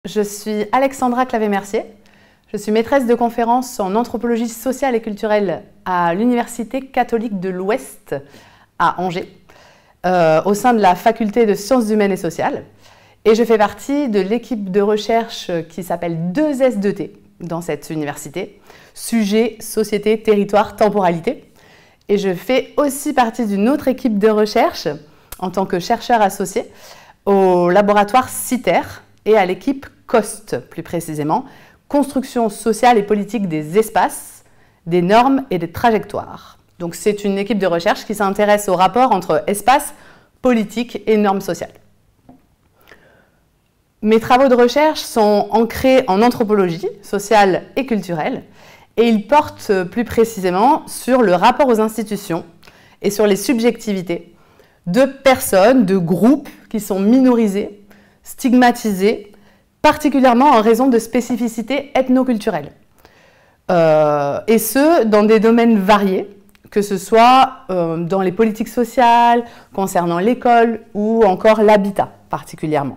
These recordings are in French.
Je suis Alexandra Clavé-Mercier. Je suis maîtresse de conférences en anthropologie sociale et culturelle à l'Université catholique de l'Ouest à Angers, au sein de la faculté de sciences humaines et sociales. Et je fais partie de l'équipe de recherche qui s'appelle 2S2T dans cette université, sujet, société, territoire, temporalité. Et je fais aussi partie d'une autre équipe de recherche en tant que chercheur associé au laboratoire CITER et à l'équipe COST, plus précisément, Construction sociale et politique des espaces, des normes et des trajectoires. Donc c'est une équipe de recherche qui s'intéresse au rapport entre espace, politique et normes sociales. Mes travaux de recherche sont ancrés en anthropologie sociale et culturelle et ils portent plus précisément sur le rapport aux institutions et sur les subjectivités de personnes, de groupes qui sont minorisés, stigmatisés, particulièrement en raison de spécificités ethnoculturelles. Et ce, dans des domaines variés, que ce soit dans les politiques sociales, concernant l'école ou encore l'habitat particulièrement.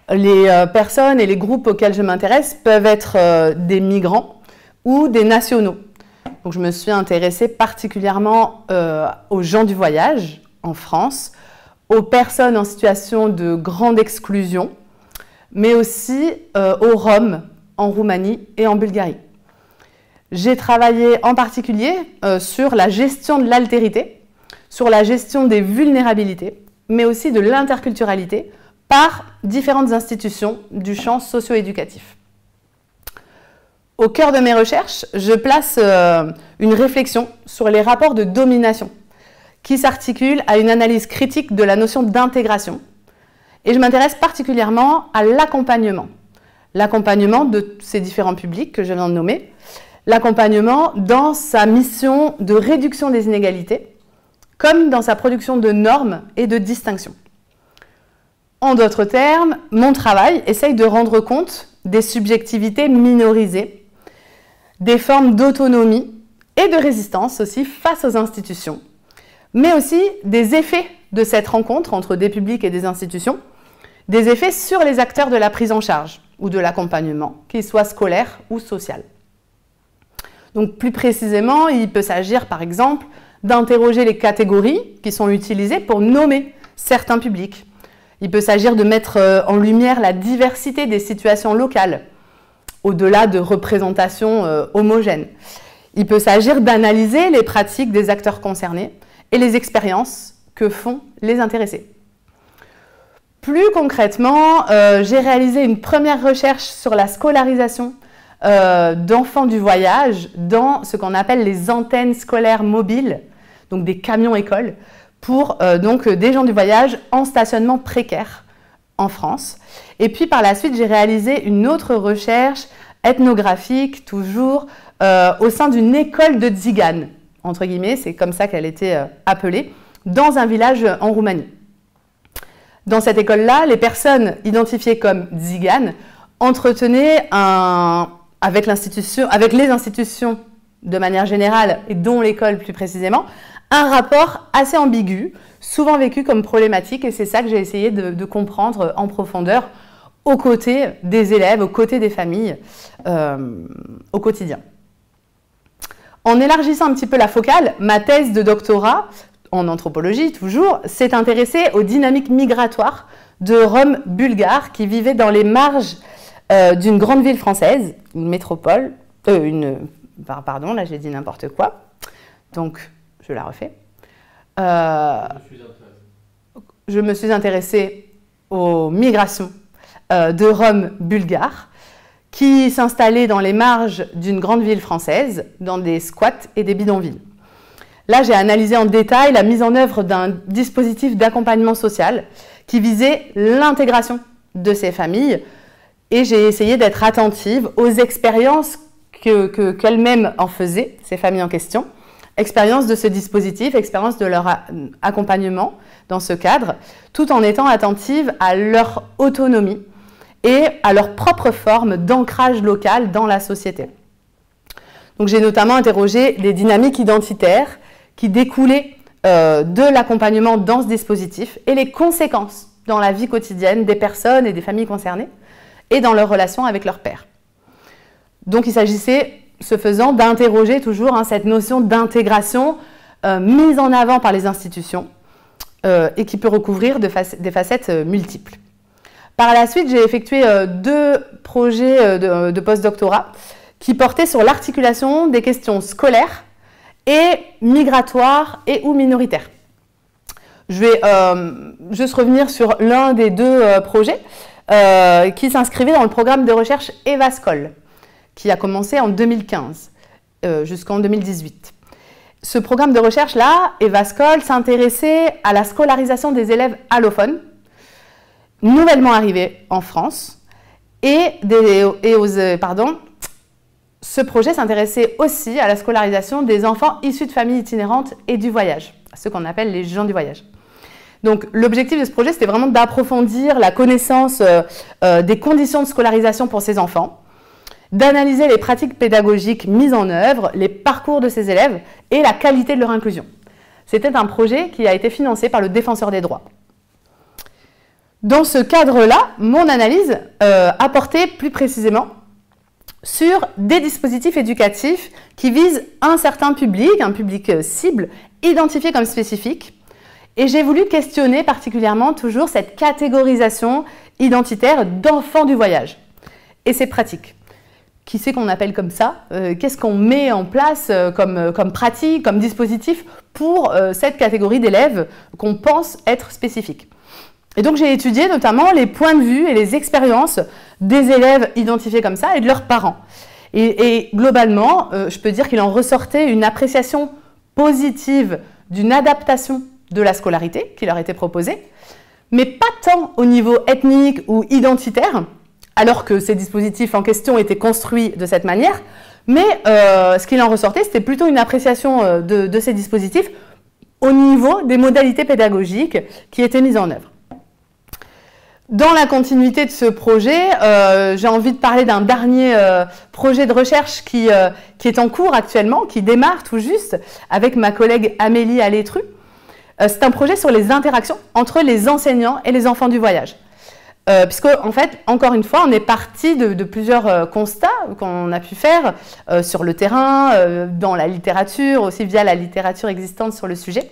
Les personnes et les groupes auxquels je m'intéresse peuvent être des migrants ou des nationaux. Donc, je me suis intéressée particulièrement aux gens du voyage en France, aux personnes en situation de grande exclusion, mais aussi aux Roms en Roumanie et en Bulgarie. J'ai travaillé en particulier sur la gestion de l'altérité, sur la gestion des vulnérabilités, mais aussi de l'interculturalité par différentes institutions du champ socio-éducatif. Au cœur de mes recherches, je place une réflexion sur les rapports de domination qui s'articulent à une analyse critique de la notion d'intégration. Et je m'intéresse particulièrement à l'accompagnement. L'accompagnement de ces différents publics que je viens de nommer. L'accompagnement dans sa mission de réduction des inégalités, comme dans sa production de normes et de distinctions. En d'autres termes, mon travail essaye de rendre compte des subjectivités minorisées, des formes d'autonomie et de résistance aussi face aux institutions, mais aussi des effets de cette rencontre entre des publics et des institutions, des effets sur les acteurs de la prise en charge ou de l'accompagnement, qu'ils soient scolaires ou social. Donc plus précisément, il peut s'agir par exemple d'interroger les catégories qui sont utilisées pour nommer certains publics. Il peut s'agir de mettre en lumière la diversité des situations locales, au-delà de représentations homogènes. Il peut s'agir d'analyser les pratiques des acteurs concernés et les expériences que font les intéressés. Plus concrètement, j'ai réalisé une première recherche sur la scolarisation d'enfants du voyage dans ce qu'on appelle les antennes scolaires mobiles, donc des camions-écoles, pour donc des gens du voyage en stationnement précaire en France. Et puis par la suite, j'ai réalisé une autre recherche ethnographique, toujours, au sein d'une école de tziganes, entre guillemets, c'est comme ça qu'elle était appelée, dans un village en Roumanie. Dans cette école-là, les personnes identifiées comme tziganes entretenaient avec les institutions de manière générale, et dont l'école plus précisément, un rapport assez ambigu, souvent vécu comme problématique, et c'est ça que j'ai essayé de comprendre en profondeur aux côtés des élèves, aux côtés des familles, au quotidien. En élargissant un petit peu la focale, ma thèse de doctorat, en anthropologie toujours, s'est intéressée aux dynamiques migratoires de Roms bulgares qui vivaient dans les marges d'une grande ville française, une métropole, pardon, là j'ai dit n'importe quoi, donc je la refais. Je me suis intéressée aux migrations de Roms bulgares qui s'installaient dans les marges d'une grande ville française, dans des squats et des bidonvilles. Là, j'ai analysé en détail la mise en œuvre d'un dispositif d'accompagnement social qui visait l'intégration de ces familles et j'ai essayé d'être attentive aux expériences qu'elles-mêmes en faisaient, ces familles en question, expérience de ce dispositif, expérience de leur accompagnement dans ce cadre, tout en étant attentive à leur autonomie et à leur propre forme d'ancrage local dans la société. Donc j'ai notamment interrogé les dynamiques identitaires qui découlaient de l'accompagnement dans ce dispositif et les conséquences dans la vie quotidienne des personnes et des familles concernées, et dans leur relation avec leurs pairs. Donc il s'agissait, ce faisant, d'interroger toujours cette notion d'intégration mise en avant par les institutions et qui peut recouvrir des facettes multiples. Par la suite, j'ai effectué 2 projets de postdoctorat qui portaient sur l'articulation des questions scolaires et migratoires et ou minoritaires. Je vais juste revenir sur l'un des 2 projets qui s'inscrivait dans le programme de recherche EVASCOL, qui a commencé en 2015 jusqu'en 2018. Ce programme de recherche-là, EVASCOL, s'intéressait à la scolarisation des élèves allophones, nouvellement arrivés en France, ce projet s'intéressait aussi à la scolarisation des enfants issus de familles itinérantes et du voyage, ceux qu'on appelle les gens du voyage. Donc l'objectif de ce projet, c'était vraiment d'approfondir la connaissance des conditions de scolarisation pour ces enfants, d'analyser les pratiques pédagogiques mises en œuvre, les parcours de ces élèves et la qualité de leur inclusion. C'était un projet qui a été financé par le Défenseur des droits. Dans ce cadre-là, mon analyse a porté plus précisément sur des dispositifs éducatifs qui visent un certain public, un public cible, identifié comme spécifique. Et j'ai voulu questionner particulièrement toujours cette catégorisation identitaire d'enfants du voyage et ses pratiques. Qui c'est qu'on appelle comme ça? Qu'est-ce qu'on met en place comme pratique, comme dispositif pour cette catégorie d'élèves qu'on pense être spécifique? Et donc j'ai étudié notamment les points de vue et les expériences des élèves identifiés comme ça et de leurs parents. Et globalement, je peux dire qu'il en ressortait une appréciation positive d'une adaptation de la scolarité qui leur était proposée, mais pas tant au niveau ethnique ou identitaire, alors que ces dispositifs en question étaient construits de cette manière, mais ce qu'il en ressortait, c'était plutôt une appréciation de ces dispositifs au niveau des modalités pédagogiques qui étaient mises en œuvre. Dans la continuité de ce projet, j'ai envie de parler d'un dernier projet de recherche qui est en cours actuellement, qui démarre tout juste avec ma collègue Amélie Alétru. C'est un projet sur les interactions entre les enseignants et les enfants du voyage. Puisque, en fait, encore une fois, on est parti de plusieurs constats qu'on a pu faire sur le terrain, dans la littérature, aussi via la littérature existante sur le sujet.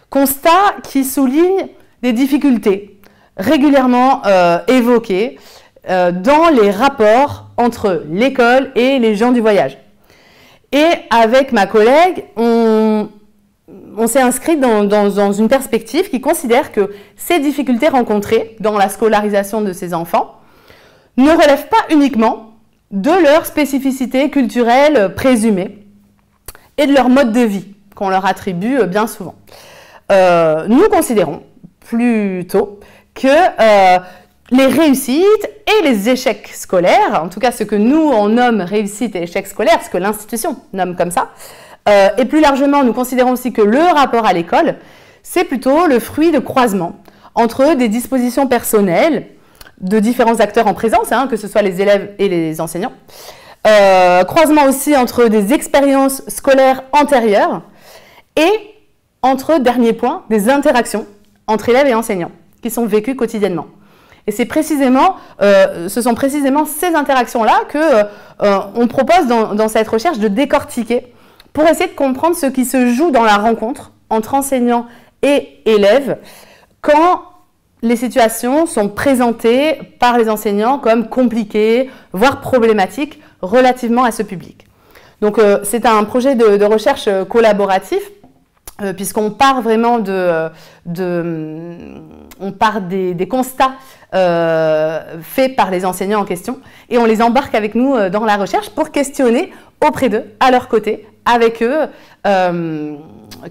Constats qui soulignent des difficultés régulièrement évoquées dans les rapports entre l'école et les gens du voyage. Et avec ma collègue, on s'est inscrit dans une perspective qui considère que ces difficultés rencontrées dans la scolarisation de ces enfants ne relèvent pas uniquement de leur spécificité culturelle présumée et de leur mode de vie qu'on leur attribue bien souvent. Nous considérons plutôt que les réussites et les échecs scolaires, en tout cas ce que nous on nomme réussite et échec scolaire, ce que l'institution nomme comme ça, et plus largement, nous considérons aussi que le rapport à l'école, c'est plutôt le fruit de croisements entre des dispositions personnelles de différents acteurs en présence, que ce soit les élèves et les enseignants, croisement aussi entre des expériences scolaires antérieures et entre, dernier point, des interactions entre élèves et enseignants qui sont vécues quotidiennement. Et c'est précisément, ce sont précisément ces interactions-là qu'on propose dans cette recherche de décortiquer pour essayer de comprendre ce qui se joue dans la rencontre entre enseignants et élèves quand les situations sont présentées par les enseignants comme compliquées, voire problématiques relativement à ce public. Donc c'est un projet de recherche collaboratif puisqu'on part vraiment on part des constats faits par les enseignants en question et on les embarque avec nous dans la recherche pour questionner auprès d'eux, à leur côté, avec eux,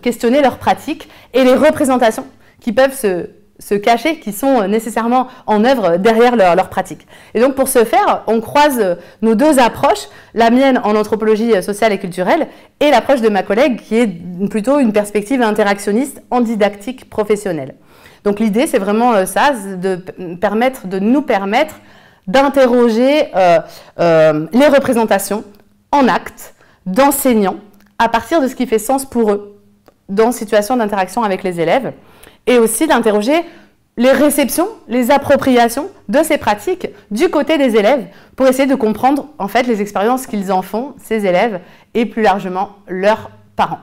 questionner leurs pratiques et les représentations qui peuvent se cacher, qui sont nécessairement en œuvre derrière leurs pratiques. Et donc pour ce faire, on croise nos 2 approches, la mienne en anthropologie sociale et culturelle et l'approche de ma collègue qui est plutôt une perspective interactionniste en didactique professionnelle. Donc l'idée c'est vraiment ça, de nous permettre d'interroger les représentations en actes d'enseignants à partir de ce qui fait sens pour eux dans situation d'interaction avec les élèves et aussi d'interroger les réceptions, les appropriations de ces pratiques du côté des élèves pour essayer de comprendre en fait les expériences qu'ils en font, ces élèves, et plus largement leurs parents.